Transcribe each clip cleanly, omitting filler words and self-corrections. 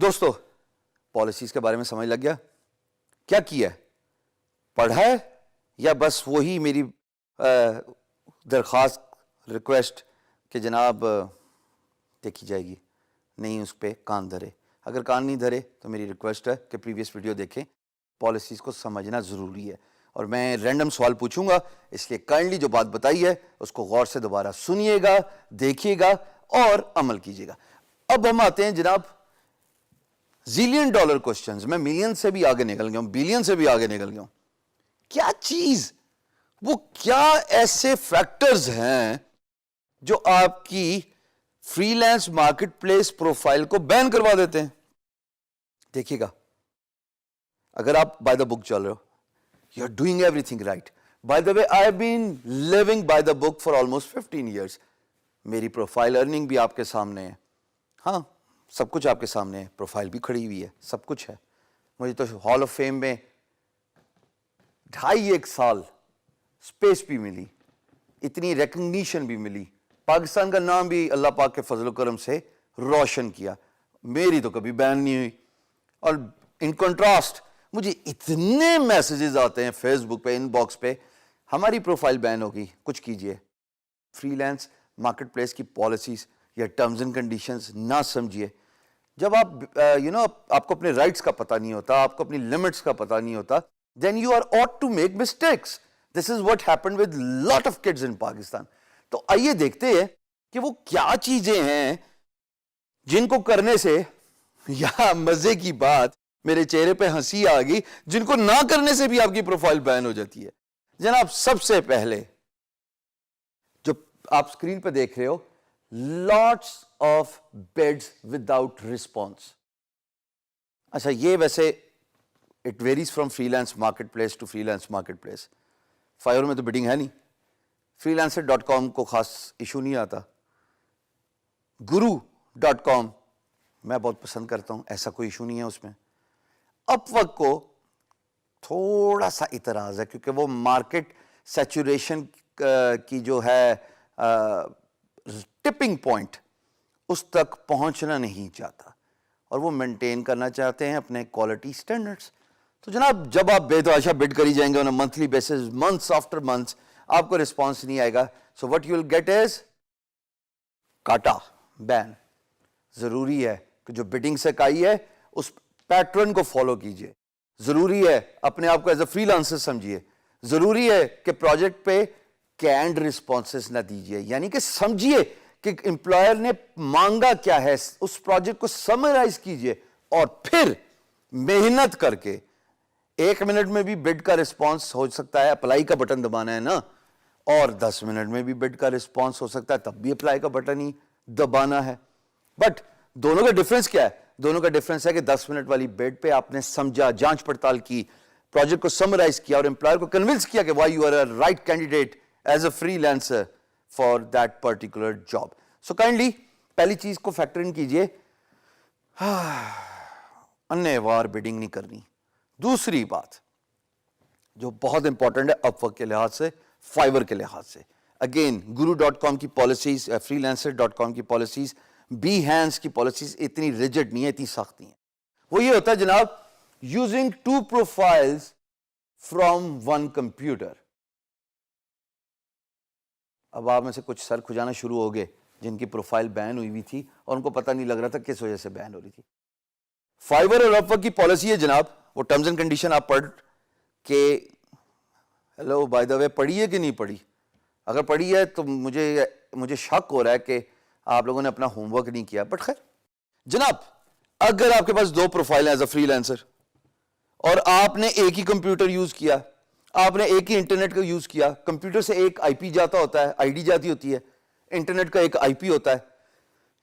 دوستو پالیسیز کے بارے میں سمجھ لگ گیا؟ کیا کیا ہے؟ پڑھا ہے یا بس وہی میری درخواست ریکویسٹ کہ جناب دیکھی جائے گی؟ نہیں، اس پہ کان دھرے. اگر کان نہیں دھرے تو میری ریکویسٹ ہے کہ پریویس ویڈیو دیکھیں. پالیسیز کو سمجھنا ضروری ہے اور میں رینڈم سوال پوچھوں گا، اس لیے کائنڈلی جو بات بتائی ہے اس کو غور سے دوبارہ سنیے گا، دیکھیے گا اور عمل کیجیے گا. اب ہم آتے ہیں جناب زیلین ڈالر کوسچنز. میں ملین سے بھی آگے نکل گیا ہوں، بلین سے بھی آگے نکل گیا ہوں. کیا چیز، وہ کیا ایسے فیکٹرز ہیں جو آپ کی free lance market place profile کو بین کروا دیتے ہیں؟ دیکھیے گا، اگر آپ بائی دا بک چل رہے ہو، you are doing everything right. By the way I have been living by the book for almost 15 years. میری پروفائل ارننگ بھی آپ کے سامنے ہے، ہاں سب کچھ آپ کے سامنے ہے، پروفائل بھی کھڑی ہوئی ہے، سب کچھ ہے. مجھے تو ہال آف فیم میں 2.5 سال اسپیس بھی ملی، اتنی ریکگنیشن بھی ملی، پاکستان کا نام بھی اللہ پاک کے فضل و کرم سے روشن کیا. میری تو کبھی بین نہیں ہوئی. اور ان کنٹراسٹ مجھے اتنے میسیجز آتے ہیں فیس بک پہ، ان باکس پہ، ہماری پروفائل بین ہوگی، کچھ کیجئے. فری لانس مارکیٹ پلیس کی پالیسیز یا ٹرمز اینڈ کنڈیشنز نہ سمجھیے. جب آپ آپ کو اپنے رائٹس کا پتہ نہیں ہوتا، آپ کو اپنی لمٹس کا پتہ نہیں ہوتا، then you are ought to make mistakes. This is what happened with lot of kids in Pakistan. تو آئیے دیکھتے ہیں کہ وہ کیا چیزیں ہیں جن کو کرنے سے، یا مزے کی بات، میرے چہرے پہ ہنسی آ گئی، جن کو نہ کرنے سے بھی آپ کی پروفائل بین ہو جاتی ہے. جناب سب سے پہلے جو آپ سکرین پہ دیکھ رہے ہو، lots of bids without response. اچھا یہ ویسے it varies from freelance marketplace to freelance marketplace. Fiverr میں تو بڈنگ ہے نہیں، فری لانسر .com کو خاص ایشو نہیں آتا. guru.com میں بہت پسند کرتا ہوں، ایسا کوئی ایشو نہیں ہے اس میں. اپ ورک کو تھوڑا سا اعتراض ہے کیونکہ وہ مارکیٹ سیچوریشن کی جو ہے ٹپنگ پوائنٹ، اس تک پہنچنا نہیں چاہتا اور وہ مینٹین کرنا چاہتے ہیں اپنے کوالٹی سٹینڈرڈز. تو جناب جب آپ بے تحاشا بڈ کری جائیں گے on a monthly basis, months after months, آپ کو رسپانس نہیں آئے گا. So what you will get is کاٹا، بین. ضروری ہے کہ جو بڈنگ سے کائی ہے اس پیٹرن کو فالو کیجئے. ضروری ہے اپنے آپ کو ایز اے فری لانسر سمجھیے. ضروری ہے کہ پروجیکٹ پہ کینڈ رسپانسز نہ دیجیے، یعنی کہ سمجھیے کہ امپلائر نے مانگا کیا ہے، اس پروجیکٹ کو سمرائز کیجئے اور پھر محنت کر کے 1 منٹ میں بھی بڈ کا رسپانس ہو سکتا ہے، اپلائی کا بٹن دبانا ہے نا، اور 10 منٹ میں بھی بڈ کا رسپانس ہو سکتا ہے، تب بھی اپلائی کا بٹن ہی دبانا ہے. بٹ دونوں کا ڈفرنس کیا ہے؟ دونوں کا ڈفرنس ہے کہ 10 منٹ والی بڈ پہ آپ نے سمجھا، جانچ پڑتال کی، پروجیکٹ کو سمرائز کیا اور امپلائر کو کنونس کیا کہ why you are a right candidate as a freelancer for that particular job. So kindly پہلی چیز کو فیکٹر ان کیجئے، انے وار بڈنگ نہیں کرنی. دوسری بات جو بہت امپورٹنٹ ہے اپ ورک کے لحاظ سے، فائیور کے لحاظ سے، اگین guru.com کی پالیسیز، freelancer.com کی پالیسیز، behance کی پالیسیز اتنی ریجڈ نہیں ہے، اتنی سخت نہیں ہے. وہ یہ ہوتا ہے جناب using 2 profiles from 1 computer. اب آپ میں سے کچھ سر کھجانا شروع ہو گئے جن کی پروفائل بین ہوئی تھی اور ان کو پتہ نہیں لگ رہا تھا کس وجہ سے بین ہو رہی تھی. فائیور اور اپ ورک کی پالیسی ہے جناب، وہ ٹرمز اینڈ کنڈیشن آپ پڑھ کے، ہیلو بائی دا وے، پڑھی ہے کہ نہیں پڑھی؟ اگر پڑھی ہے تو مجھے شک ہو رہا ہے کہ آپ لوگوں نے اپنا ہوم ورک نہیں کیا. بٹ خیر جناب، اگر آپ کے پاس 2 پروفائل ہیں ایز اے فری لانسر اور آپ نے ایک ہی کمپیوٹر یوز کیا، آپ نے ایک ہی انٹرنیٹ کا یوز کیا، کمپیوٹر سے ایک آئی پی جاتا ہوتا ہے، آئی ڈی جاتی ہوتی ہے، انٹرنیٹ کا ایک آئی پی ہوتا ہے.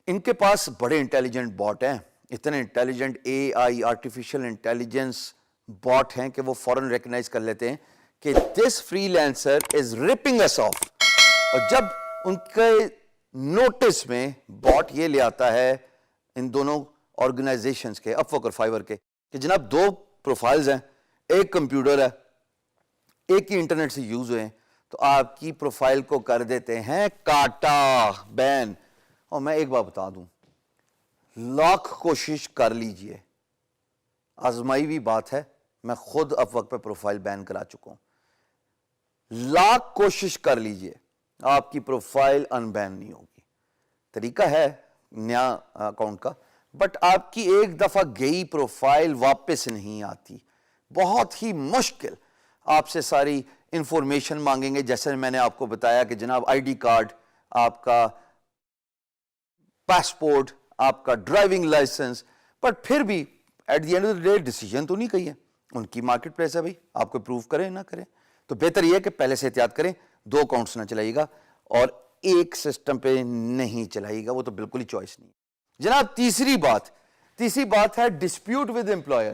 ان کے پاس بڑے انٹیلیجنٹ باٹ ہیں، اتنے intelligent A I artificial intelligence bot ہیں کہ وہ فوراً ریکگنائز کر لیتے ہیں کہ this freelancer is ripping us off. اور جب ان کے نوٹس میں باٹ یہ لے آتا ہے ان دونوں آرگنائزیشنز کے، اپ ورک اور فائیور کے، کہ جناب 2 پروفائلز ہیں، ایک کمپیوٹر ہے، ایک ہی انٹرنیٹ سے یوز ہوئے ہیں، تو آپ کی پروفائل کو کر دیتے ہیں کاٹا، بین. اور میں ایک بات بتا دوں، لاکھ کوشش کر لیجئے, آزمائی ہوئی بات ہے, میں خود اب وقت پہ پروفائل بین کرا چکا ہوں, لاکھ کوشش کر لیجئے آپ کی پروفائل ان بین نہیں ہوگی. طریقہ ہے نیا اکاؤنٹ کا, بٹ آپ کی ایک دفعہ گئی پروفائل واپس نہیں آتی, بہت ہی مشکل. آپ سے ساری انفارمیشن مانگیں گے, جیسے میں نے آپ کو بتایا کہ جناب آئی ڈی کارڈ, آپ کا پاسپورٹ, آپ کا ڈرائیونگ لائسنس, بٹ پھر بھی at the end of the day decision تو نہیں کہی ہے, ان کی مارکیٹ پلیس ہے بھائی, آپ کو پروف کریں نہ کریں. تو بہتر یہ ہے کہ پہلے سے احتیاط کریں, 2 اکاؤنٹس نہ چلائیے گا اور ایک سسٹم پہ نہیں چلائیے گا, وہ تو بالکل ہی چوائس نہیں. جناب تیسری بات ہے ڈسپیوٹ ود امپلائر.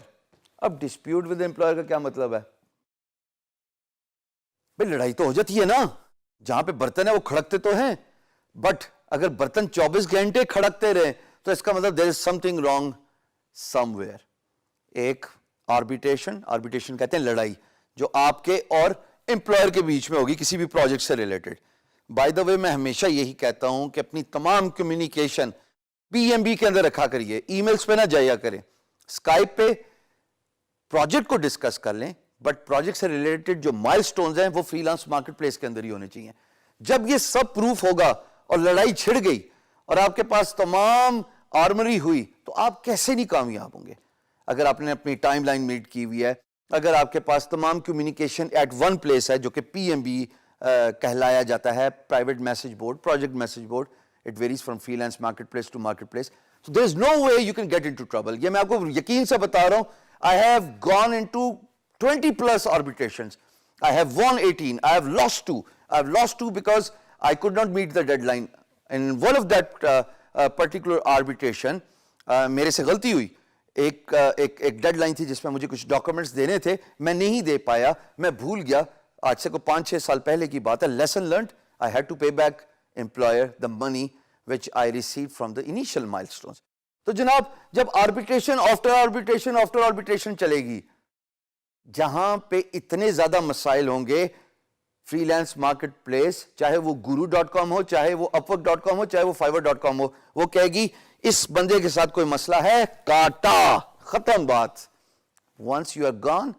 اب ڈسپیوٹ ود امپلائر کا کیا مطلب ہے؟ بھائی لڑائی تو ہو جاتی ہے نا, جہاں پہ برتن ہے وہ کھڑکتے تو ہیں, بٹ اگر برتن 24 گھنٹے کھڑکتے رہے تو اس کا مطلب there is something wrong somewhere. ایک آربیٹریشن کہتے ہیں لڑائی, جو آپ کے اور امپلائر کے بیچ میں ہوگی کسی بھی پروجیکٹ سے ریلیٹڈ. بائی دا وے میں ہمیشہ یہی کہتا ہوں کہ اپنی تمام کمیونیکیشن پی ایم بی کے اندر رکھا کریے, ای میلز پہ نہ جایا کریں, اسکائپ پہ پروجیکٹ کو ڈسکس کر لیں, بٹ پروجیکٹ سے ریلیٹڈ جو مائل سٹونز ہیں وہ فری لانس مارکیٹ پلیس کے اندر ہی ہونے چاہیے. جب یہ سب پروف ہوگا اور لڑائی چھڑ گئی اور آپ کے پاس تمام آرمری ہوئی, تو آپ کیسے نہیں کامیاب ہوں گے؟ اگر آپ نے اپنی ٹائم لائن میٹ کی ہوئی ہے, اگر آپ کے پاس تمام کمیونیکیشن ایٹ ون پلیس ہے, جو کہ پی ایم بی کہلایا جاتا ہے, private message board, project message board, it varies from freelance marketplace to marketplace, so there is no way you can get into trouble. یہ میں آپ کو یقین سے بتا رہا ہوں, I have gone into 20 plus arbitrations. I have won 18. I have lost 2. I have lost 2 because I could not meet the deadline. In one of that particular arbitration, میرے سے غلطی ہوئی. ایک ڈیڈ لائن تھی جس میں مجھے کچھ ڈاکومنٹس دینے تھے, میں نہیں دے پایا, میں بھول گیا. آج سے کوئی 5-6 سال پہلے کی بات ہے. Lesson learned. I had to pay back employer the money which I received from the initial milestones. تو جناب جب آربیٹریشن آفٹر آربیٹریشن چلے گی, جہاں پہ اتنے زیادہ مسائل ہوں گے, فری لانس مارکیٹ پلیس, چاہے وہ guru.com ہو, چاہے وہ upwork.com ہو, چاہے وہ fiverr.com ہو, وہ کہے گی اس بندے کے ساتھ کوئی مسئلہ ہے, کاٹا, ختم بات. once you are gone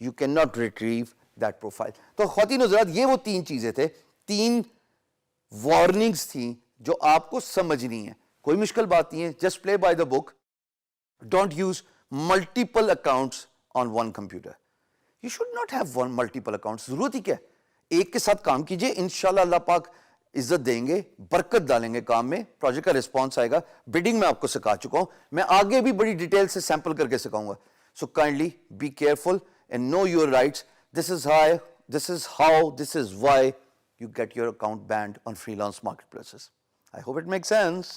you cannot retrieve that profile. تو خواتین و حضرات, یہ وہ 3 چیزیں تھے, 3 وارننگز تھیں جو آپ کو سمجھنی ہے. کوئی مشکل بات نہیں ہے, just play by the book. Don't use multiple accounts on one computer. You should not have one multiple accounts. ضرورت ہی کیا ہے, ایک کے ساتھ کام کیجئے, انشاءاللہ اللہ پاک عزت دیں گے, برکت ڈالیں گے کام میں, پروجیکٹ کا رسپانس آئے گا. بڈنگ میں آپ کو سکھا چکا ہوں, میں آگے بھی بڑی ڈیٹیل سے سیمپل کر کے سکھاؤں گا. So kindly be careful and know your rights. This is how, this is why you get your account banned on freelance marketplaces. I hope it makes sense.